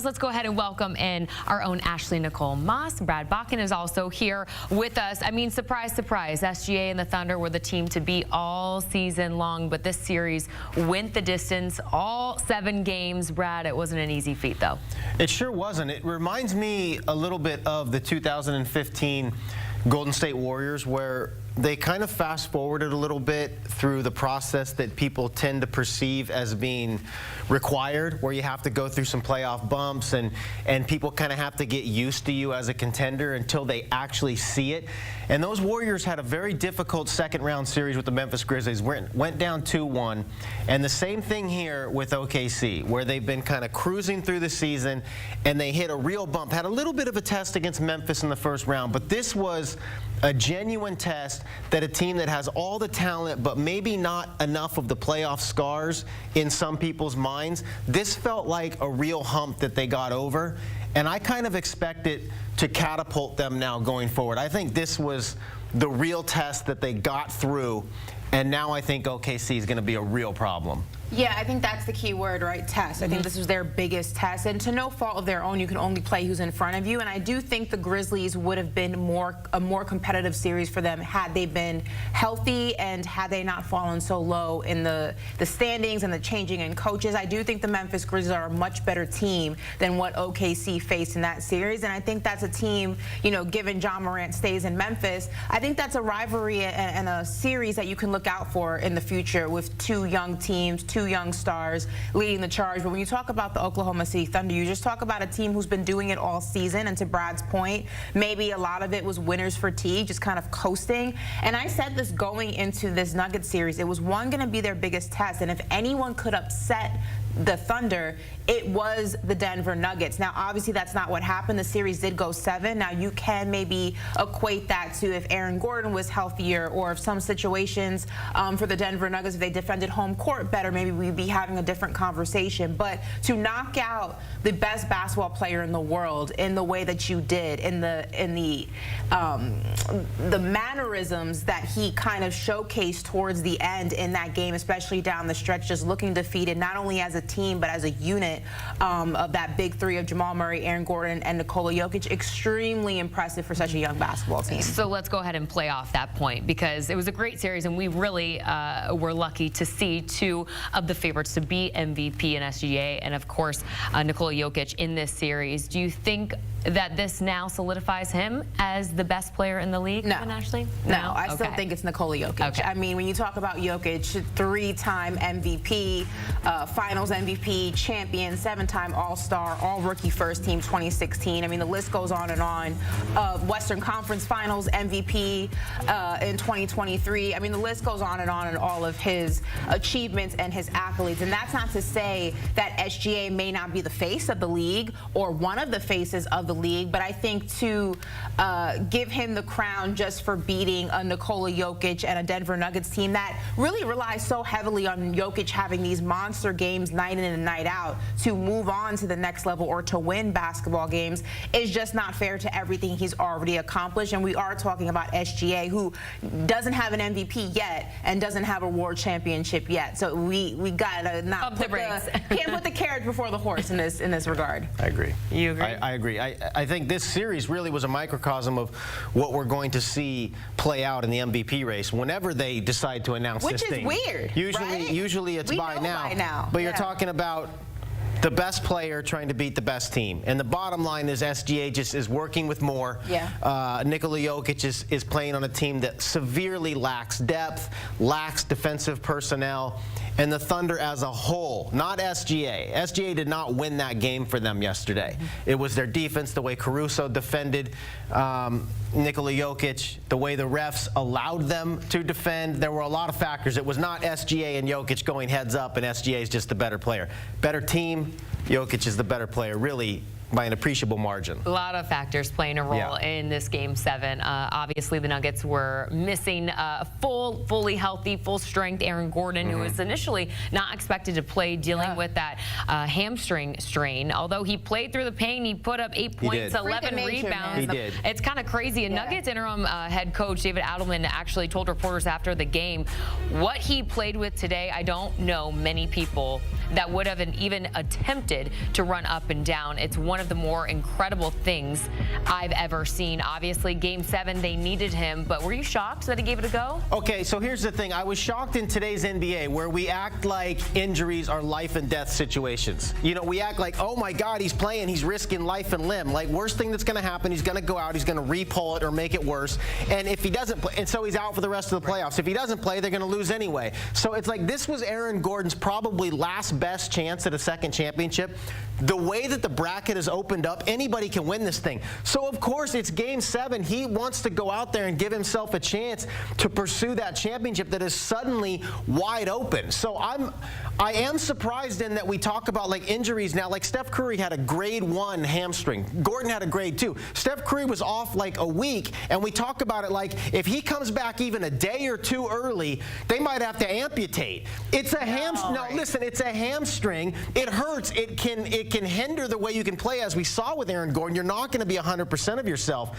let's go ahead and welcome in our own Ashley Nicole Moss. Brad Botkin is also here with us. I mean, surprise, surprise, SGA and the Thunder were the team to beat all season long, but this series went the distance, all 7 games. Brad, it wasn't an easy feat, though. It sure wasn't. It reminds me a little bit of the 2015 Golden State Warriors, where they kind of fast-forwarded a little bit through the process that people tend to perceive as being required, where you have to go through some playoff bumps and people kind of have to get used to you as a contender until they actually see it. And those Warriors had a very difficult second-round series with the Memphis Grizzlies, went down 2-1. And the same thing here with OKC, where they've been kind of cruising through the season, and they hit a real bump. Had a little bit of a test against Memphis in the first round, but this was a genuine test that a team that has all the talent but maybe not enough of the playoff scars in some people's minds, this felt like a real hump that they got over, and I kind of expect it to catapult them now going forward. I think this was the real test that they got through, and now I think OKC is going to be a real problem. Yeah, I think that's the key word, right? Test. I think this was their biggest test, and to no fault of their own, you can only play who's in front of you. And I do think the Grizzlies would have been a more competitive series for them had they been healthy and had they not fallen so low in the standings and the changing in coaches. I do think the Memphis Grizzlies are a much better team than what OKC faced in that series, and I think that's a team, you know, given John Morant stays in Memphis, I think that's a rivalry and a series that you can look out for in the future with 2 young teams, 2 young stars leading the charge. But when you talk about the Oklahoma City Thunder, you just talk about a team who's been doing it all season, and to Brad's point, maybe a lot of it was winner's fatigue, just kind of coasting. And I said this going into this Nuggets series, it was going to be their biggest test, and if anyone could upset the Thunder, it was the Denver Nuggets. Now, obviously, that's not what happened. The series did go 7. Now, you can maybe equate that to if Aaron Gordon was healthier, or if some situations for the Denver Nuggets, if they defended home court better, maybe we'd be having a different conversation. But to knock out the best basketball player in the world in the way that you did, in the mannerisms that he kind of showcased towards the end in that game, especially down the stretch, just looking defeated, not only as a team but as a unit of that big 3 of Jamal Murray, Aaron Gordon, and Nikola Jokic. Extremely impressive for such a young basketball team. So let's go ahead and play off that point, because it was a great series, and we really were lucky to see 2 of the favorites to be MVP and SGA, and of course Nikola Jokic in this series. Do you think that this now solidifies him as the best player in the league? No. Ashley? No, I still think it's Nikola Jokic. Okay. I mean, when you talk about Jokic, 3-time MVP, Finals MVP, champion, 7-time All-Star, All-Rookie First Team 2016. I mean, the list goes on and on. Western Conference Finals MVP in 2023. I mean, the list goes on and on in all of his achievements and his accolades. And that's not to say that SGA may not be the face of the league or one of the faces of the league, but I think to give him the crown just for beating a Nikola Jokic and a Denver Nuggets team that really relies so heavily on Jokic having these monster games night in and night out to move on to the next level or to win basketball games is just not fair to everything he's already accomplished. And we are talking about SGA, who doesn't have an MVP yet and doesn't have a world championship yet. So we gotta not can't put the carriage before the horse in this regard. I agree. You agree? I agree. I think this series really was a microcosm of what we're going to see play out in the MVP race whenever they decide to announce this thing. Which is weird, right? Usually it's by now. But you're talking about the best player trying to beat the best team. And the bottom line is SGA just is working with more. Yeah. Nikola Jokic is playing on a team that severely lacks depth, lacks defensive personnel. And the Thunder as a whole, not SGA. SGA did not win that game for them yesterday. It was their defense, the way Caruso defended Nikola Jokic, the way the refs allowed them to defend. There were a lot of factors. It was not SGA and Jokic going heads up and SGA is just the better player. Better team, Jokic is the better player. Really, by an appreciable margin. A lot of factors playing a role in this Game 7. Obviously, the Nuggets were missing fully healthy, full strength Aaron Gordon, who was initially not expected to play, dealing with that hamstring strain. Although he played through the pain, he put up 8 points, 11 rebounds. He did. It's kind of crazy. And Nuggets interim head coach David Adelman actually told reporters after the game, what he played with today, I don't know many people that would have even attempted to run up and down. It's one of the more incredible things I've ever seen. Obviously, Game 7, they needed him, but were you shocked that he gave it a go? Okay, so here's the thing. I was shocked in today's NBA where we act like injuries are life and death situations. You know, we act like, oh my God, he's playing, he's risking life and limb. Like, worst thing that's going to happen, he's going to go out, he's going to re-pull it or make it worse. And if he doesn't play, and so he's out for the rest of the playoffs. If he doesn't play, they're going to lose anyway. So it's like this was Aaron Gordon's probably last best chance at a second championship. The way that the bracket has opened up, anybody can win this thing. So of course it's Game 7. He wants to go out there and give himself a chance to pursue that championship that is suddenly wide open. So I am surprised in that we talk about like injuries now. Like Steph Curry had a grade 1 hamstring. Gordon had a grade 2. Steph Curry was off like a week, and we talk about it like if he comes back even a day or two early, they might have to amputate. It's a hamstring. No, listen, it's a hamstring. It hurts. It can hinder the way you can play, as we saw with Aaron Gordon. You're not going to be 100% of yourself.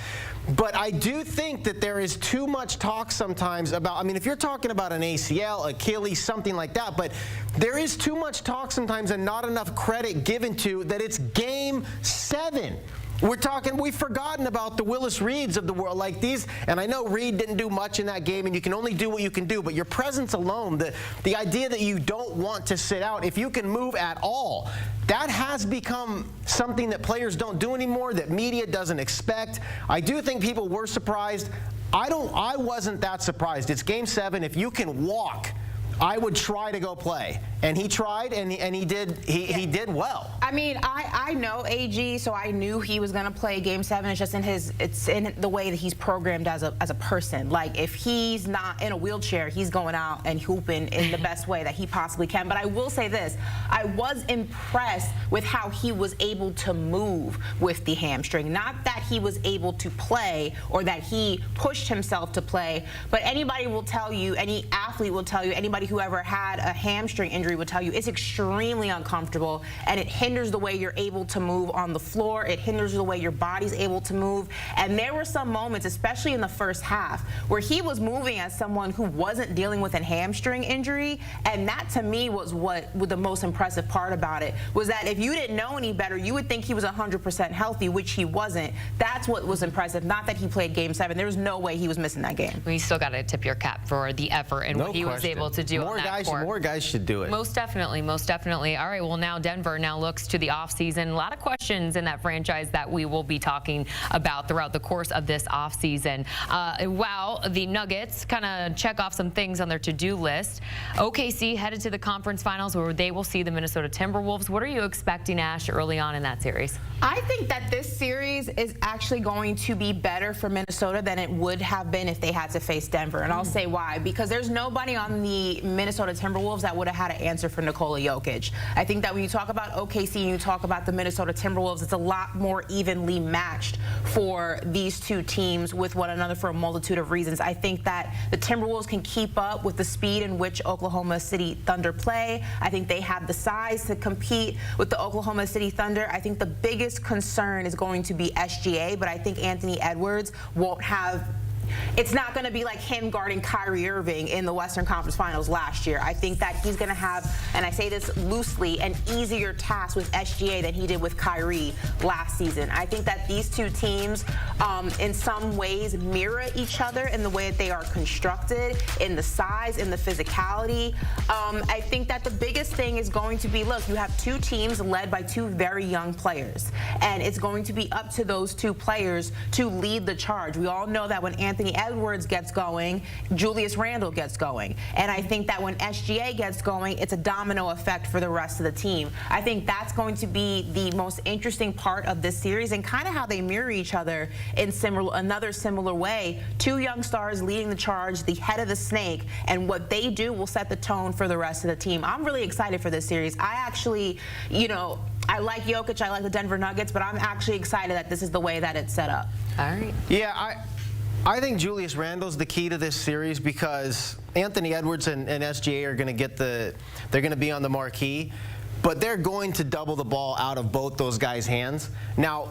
But I do think that there is too much talk sometimes about, I mean, if you're talking about an ACL, Achilles, something like that, but there is too much talk sometimes and not enough credit given to that it's Game 7. We've forgotten about the Willis Reeds of the world like these, and I know Reed didn't do much in that game, and you can only do what you can do, but your presence alone, the idea that you don't want to sit out, if you can move at all, that has become something that players don't do anymore, that media doesn't expect. I do think people were surprised. I wasn't that surprised. It's Game 7. If you can walk, I would try to go play. And he tried, and he did well. I mean, I know AG, so I knew he was going to play Game 7. It's just it's in the way that he's programmed as a person. Like, if he's not in a wheelchair, he's going out and hooping in the best way that he possibly can. But I will say this, I was impressed with how he was able to move with the hamstring. Not that he was able to play or that he pushed himself to play, but anybody will tell you, any athlete will tell you, anybody who ever had a hamstring injury would tell you it's extremely uncomfortable, and it hinders the way you're able to move on the floor. It hinders the way your body's able to move. And there were some moments, especially in the first half, where he was moving as someone who wasn't dealing with a hamstring injury. And that, to me, was the most impressive part about it, was that if you didn't know any better, you would think he was 100% healthy, which he wasn't. That's what was impressive. Not that he played Game 7. There was no way he was missing that game. We still got to tip your cap for the effort and what he was able to do on that court. More guys should do it. Most definitely, most definitely. All right, well, now Denver now looks to the offseason. A lot of questions in that franchise that we will be talking about throughout the course of this offseason. Wow, the Nuggets kind of check off some things on their to-do list. OKC headed to the conference finals where they will see the Minnesota Timberwolves. What are you expecting, Ash, early on in that series? I think that this series is actually going to be better for Minnesota than it would have been if they had to face Denver. And I'll say why. Because there's nobody on the Minnesota Timberwolves that would have had an answer for Nicole Jokic. I think that when you talk about OKC and you talk about the Minnesota Timberwolves, it's a lot more evenly matched for these two teams with one another for a multitude of reasons. I think that the Timberwolves can keep up with the speed in which Oklahoma City Thunder play. I think they have the size to compete with the Oklahoma City Thunder. I think the biggest concern is going to be SGA, but I think Anthony Edwards won't have it's not going to be like him guarding Kyrie Irving in the Western Conference Finals last year. I think that he's going to have, and I say this loosely, an easier task with SGA than he did with Kyrie last season. I think that these two teams, in some ways, mirror each other in the way that they are constructed, in the size, in the physicality. I think that the biggest thing is going to be, look, you have two teams led by two very young players, and it's going to be up to those two players to lead the charge. We all know that when Anthony Edwards gets going, Julius Randle gets going. And I think that when SGA gets going, it's a domino effect for the rest of the team. I think that's going to be the most interesting part of this series, and kind of how they mirror each other in another similar way. Two young stars leading the charge, the head of the snake, and what they do will set the tone for the rest of the team. I'm really excited for this series. I actually, I like Jokic, I like the Denver Nuggets, but I'm actually excited that this is the way that it's set up. All right. Yeah, I think Julius Randle's the key to this series because Anthony Edwards and SGA are going to get they're going to be on the marquee, but they're going to double the ball out of both those guys' hands. Now,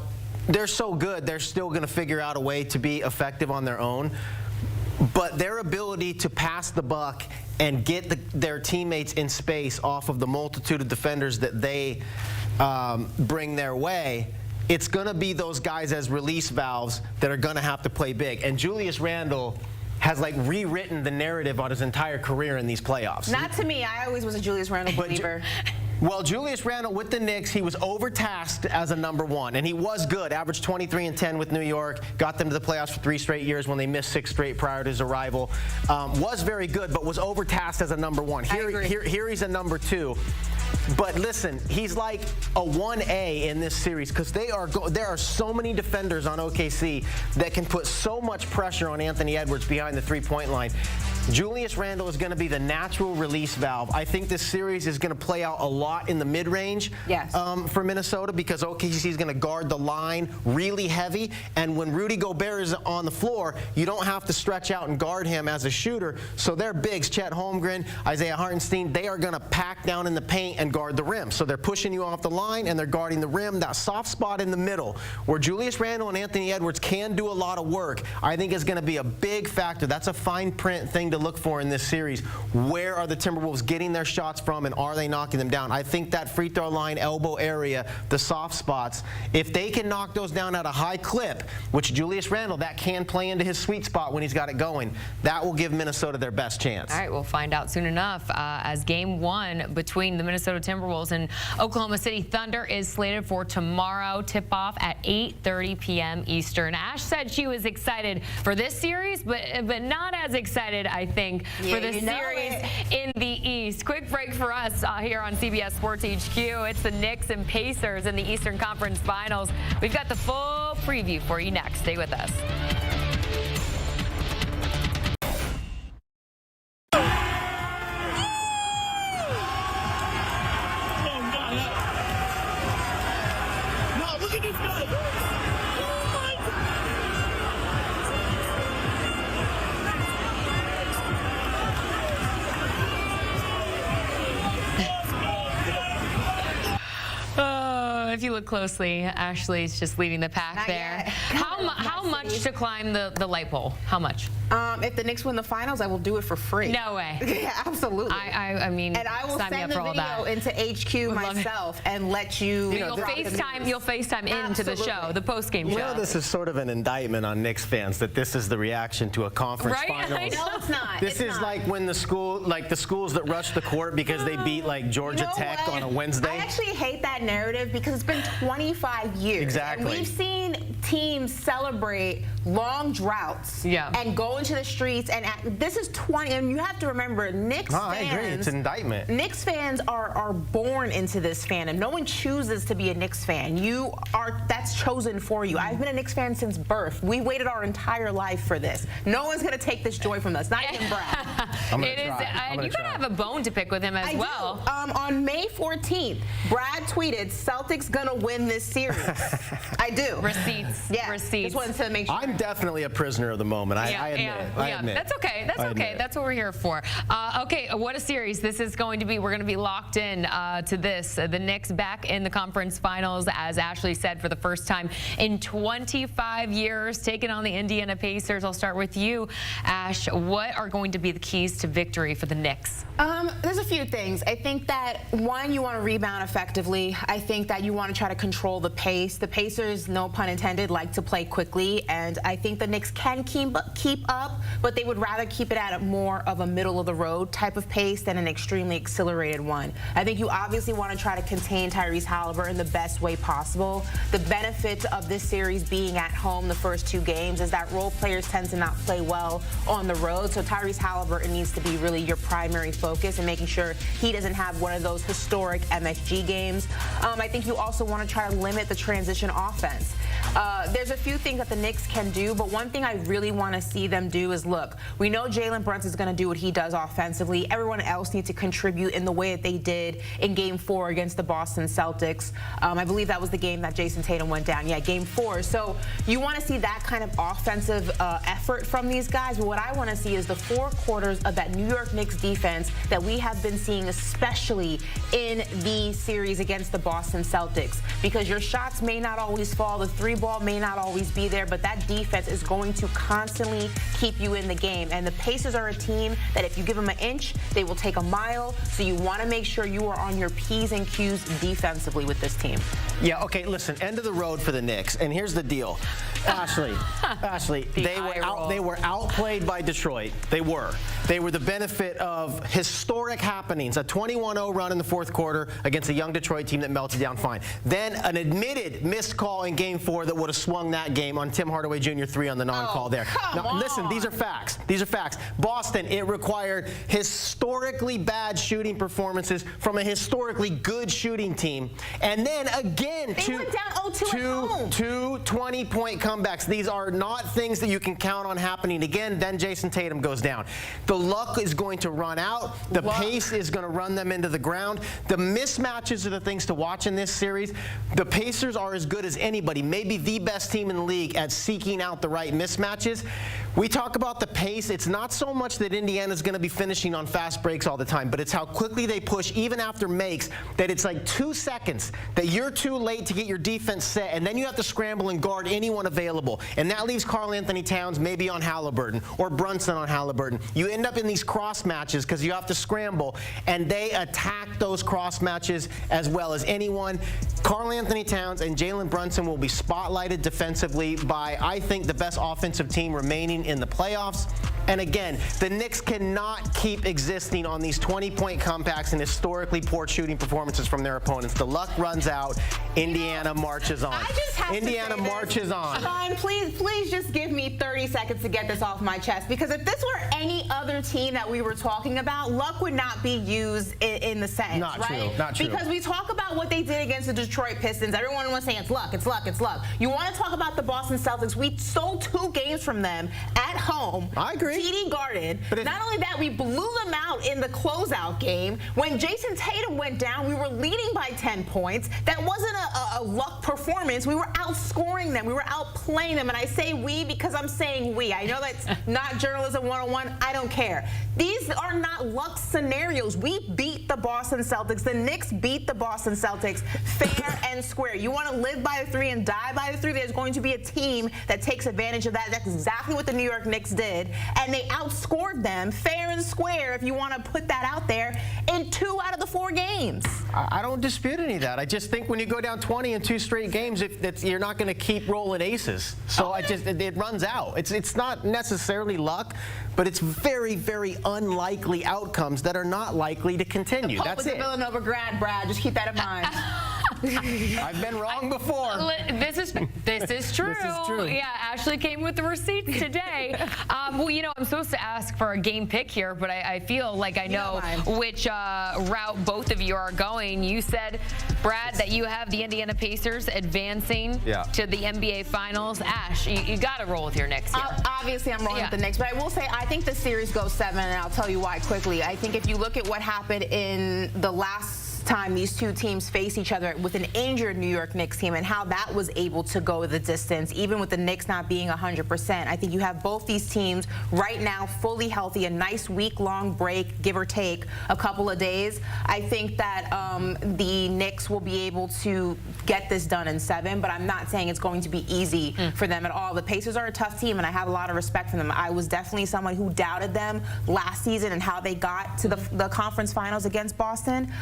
they're so good, they're still going to figure out a way to be effective on their own. But their ability to pass the buck and get their teammates in space off of the multitude of defenders that they bring their way, it's going to be those guys as release valves that are going to have to play big. And Julius Randle has like rewritten the narrative on his entire career in these playoffs. Not to me. I always was a Julius Randle believer. Well, Julius Randle with the Knicks, he was overtasked as a #1, and he was good. Averaged 23 and 10 with New York, got them to the playoffs for 3 straight years when they missed 6 straight prior to his arrival. Was very good, but was overtasked as a #1. Here he's a #2. But listen, he's like a 1A in this series because there are so many defenders on OKC that can put so much pressure on Anthony Edwards behind the 3-point line. Julius Randle is going to be the natural release valve. I think this series is going to play out a lot in the mid-range for Minnesota because OKC is going to guard the line really heavy. And when Rudy Gobert is on the floor, you don't have to stretch out and guard him as a shooter. So their bigs, Chet Holmgren, Isaiah Hartenstein, they are going to pack down in the paint and guard the rim. So they're pushing you off the line and they're guarding the rim. That soft spot in the middle where Julius Randle and Anthony Edwards can do a lot of work, I think is going to be a big factor. That's a fine print thing to look for in this series. Where are the Timberwolves getting their shots from and are they knocking them down? I think that free throw line, elbow area, the soft spots, if they can knock those down at a high clip, which Julius Randle, that can play into his sweet spot when he's got it going, that will give Minnesota their best chance. All right, we'll find out soon enough as Game 1 between the Minnesota Timberwolves and Oklahoma City Thunder is slated for tomorrow. Tip-off at 8:30 p.m. Eastern. Ash said she was excited for this series, but not as excited, I think, for the series in the East. Quick break for us here on CBS Sports HQ. It's the Knicks and Pacers in the Eastern Conference Finals. We've got the full preview for you next. Stay with us. If you look closely, Ashley's just leading the pack there. How much to climb the light pole? How much? If the Knicks win the finals, I will do it for free. No way. Yeah, absolutely. I mean, and I will send the video into HQ myself and let you. You'll FaceTime into the show, the post-game show. You know, this is sort of an indictment on Knicks fans that this is the reaction to a conference finals. No, it's not. This is like when the schools that rush the court because they beat like Georgia Tech on a Wednesday. I actually hate that narrative because it's been 25 years. Exactly. And we've seen teams celebrate long droughts and go into the streets. And this is 20. And you have to remember, Knicks fans. I agree. It's an indictment. Knicks fans are born into this fandom. No one chooses to be a Knicks fan. That's chosen for you. I've been a Knicks fan since birth. We waited our entire life for this. No one's going to take this joy from us. Not even Brad. You're going to have a bone to pick with him as well. On May 14th, Brad tweeted, Celtics going to win this series. I do. Receipts. Yeah. Receipts. Just wanted to make sure. I'm definitely a prisoner of the moment. I admit. That's okay. That's okay. That's what we're here for. Okay, what a series this is going to be. We're going to be locked in to this. The Knicks back in the conference finals, as Ashley said, for the first time in 25 years, taking on the Indiana Pacers. I'll start with you, Ash. What are going to be the keys to victory for the Knicks? There's a few things. I think that, one, you want to rebound effectively. I think that you want to try to control the pace. The Pacers, no pun intended, like to play quickly, and I think the Knicks can keep up, but they would rather keep it at a more of a middle-of-the-road type of pace than an extremely accelerated one. I think you obviously want to try to contain Tyrese Halliburton the best way possible. The benefit of this series being at home the first 2 games is that role players tend to not play well on the road, so Tyrese Halliburton needs to be really your primary focus and making sure he doesn't have one of those historic MSG games. I think you also want to try to limit the transition offense. There's a few things that the Knicks can do, but one thing I really want to see them them do is, look, we know Jalen Brunson's going to do what he does offensively. Everyone else needs to contribute in the way that they did in Game 4 against the Boston Celtics. I believe that was the game that Jason Tatum went down. Yeah, Game 4. So you want to see that kind of offensive effort from these guys. But what I want to see is the 4 quarters of that New York Knicks defense that we have been seeing, especially in the series against the Boston Celtics. Because your shots may not always fall, the 3-ball may not always be there, but that defense is going to constantly keep you in the game. And the Pacers are a team that if you give them an inch, they will take a mile. So you want to make sure you are on your P's and Q's defensively with this team. Yeah, okay, listen, end of the road for the Knicks. And here's the deal. Ashley, they were outplayed by Detroit. They were the benefit of historic happenings, a 21-0 run in the 4th quarter against a young Detroit team that melted down fine. Then an admitted missed call in Game 4 that would have swung that game on Tim Hardaway Jr. 3 on the non-call there. Now, listen, these are facts. These are facts. Boston, it required historically bad shooting performances from a historically good shooting team. And then again, they went down 0-2 at home. Two 20-point comebacks. These are not things that you can count on happening again. Then Jason Tatum goes down. The luck is going to run out. The pace is going to run them into the ground. The mismatches are the things to watch in this series. The Pacers are as good as anybody, maybe the best team in the league at seeking out the right mismatches. We talk about the pace. It's not so much that Indiana's going to be finishing on fast breaks all the time, but it's how quickly they push, even after makes, that it's like 2 seconds that you're too late to get your defense set, and then you have to scramble and guard anyone available. And that leaves Karl Anthony Towns maybe on Halliburton or Brunson on Halliburton. You end up in these cross matches because you have to scramble, and they attack those cross matches as well as anyone. Karl Anthony Towns and Jalen Brunson will be spotlighted defensively by, I think, the best offensive team remaining in the playoffs. And again, the Knicks cannot keep existing on these 20-point comebacks and historically poor shooting performances from their opponents. The luck runs out. Indiana marches on. I just have Indiana to say marches on. Sean, please just give me 30 seconds to get this off my chest, because if this were any other team that we were talking about, luck would not be used in the sentence, Not right? true. Not true. Because we talk about what they did against the Detroit Pistons. Everyone was saying it's luck, it's luck, it's luck. You want to talk about the Boston Celtics? We stole 2 games from them at home. I agree. TD Garden. Not only that, we blew them out in the closeout game. When Jason Tatum went down, we were leading by 10 points. That wasn't a luck performance. We were outscoring them. We were outplaying them. And I say we because I'm saying we. I know that's not journalism 101. I don't care. These are not luck scenarios. We beat the Boston Celtics. The Knicks beat the Boston Celtics fair and square. You want to live by the 3 and die by the 3? There's going to be a team that takes advantage of that. That's exactly what the New York Knicks did. And they outscored them fair and square, if you want to put that out there, in 2 out of the 4 games. I don't dispute any of that. I just think when you go down 20 in 2 straight games, you're not going to keep rolling aces. So it runs out. It's not necessarily luck, but it's very, very unlikely outcomes that are not likely to continue. That's it. Villanova grad, Brad. Just keep that in mind. I've been wrong before. This is true. This is true. Yeah, Ashley came with the receipts today. Well, you know, I'm supposed to ask for a game pick here, but I feel like I know which route both of you are going. You said, Brad, that you have the Indiana Pacers advancing to the NBA Finals. Ash, you got to roll with your Knicks here. Obviously, I'm rolling with the Knicks, but I will say I think the series goes 7, and I'll tell you why quickly. I think if you look at what happened in the last time these 2 teams face each other with an injured New York Knicks team and how that was able to go the distance, even with the Knicks not being 100%. I think you have both these teams right now fully healthy, a nice week-long break, give or take a couple of days. I think that the Knicks will be able to get this done in 7, but I'm not saying it's going to be easy for them at all. The Pacers are a tough team, and I have a lot of respect for them. I was definitely someone who doubted them last season and how they got to the conference finals against Boston.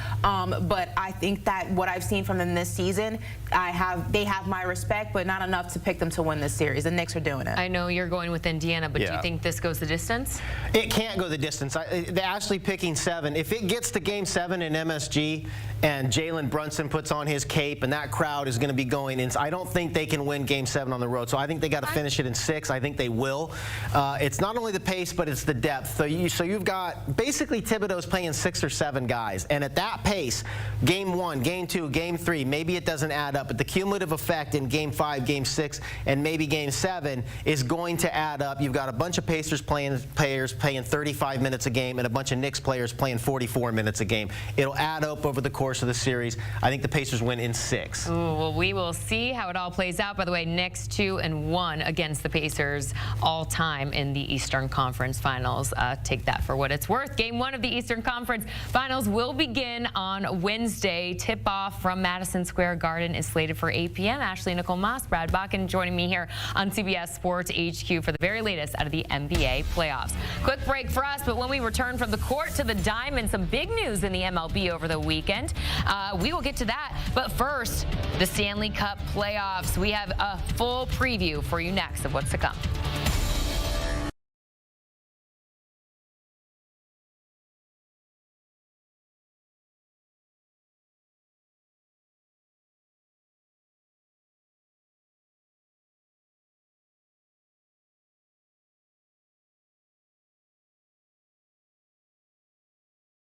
But I think that what I've seen from them this season, they have my respect, but not enough to pick them to win this series. The Knicks are doing it. I know you're going with Indiana, but do you think this goes the distance? It can't go the distance. Ashley picking 7. If it gets to Game 7 in MSG and Jalen Brunson puts on his cape and that crowd is going to be going in, I don't think they can win Game 7 on the road. So I think they got to finish it in 6. I think they will. It's not only the pace, but it's the depth. So you've got basically Thibodeau's playing 6 or 7 guys, and at that pace, Game 1, Game 2, Game 3, maybe it doesn't add up, but the cumulative effect in Game 5, Game 6, and maybe Game 7 is going to add up. You've got a bunch of Pacers players playing 35 minutes a game and a bunch of Knicks players playing 44 minutes a game. It'll add up over the course of the series. I think the Pacers win in 6. Ooh, well, we will see how it all plays out. By the way, Knicks 2-1 against the Pacers all time in the Eastern Conference Finals. Take that for what it's worth. Game 1 of the Eastern Conference Finals will begin on Wednesday. Tip-off from Madison Square Garden is slated for 8 p.m. Ashley, Nicole, Brad Botkin joining me here on CBS Sports HQ for the very latest out of the NBA playoffs. Quick break for us, but when we return from the court to the diamond, some big news in the MLB over the weekend. We will get to that, but first, the Stanley Cup playoffs. We have a full preview for you next of what's to come.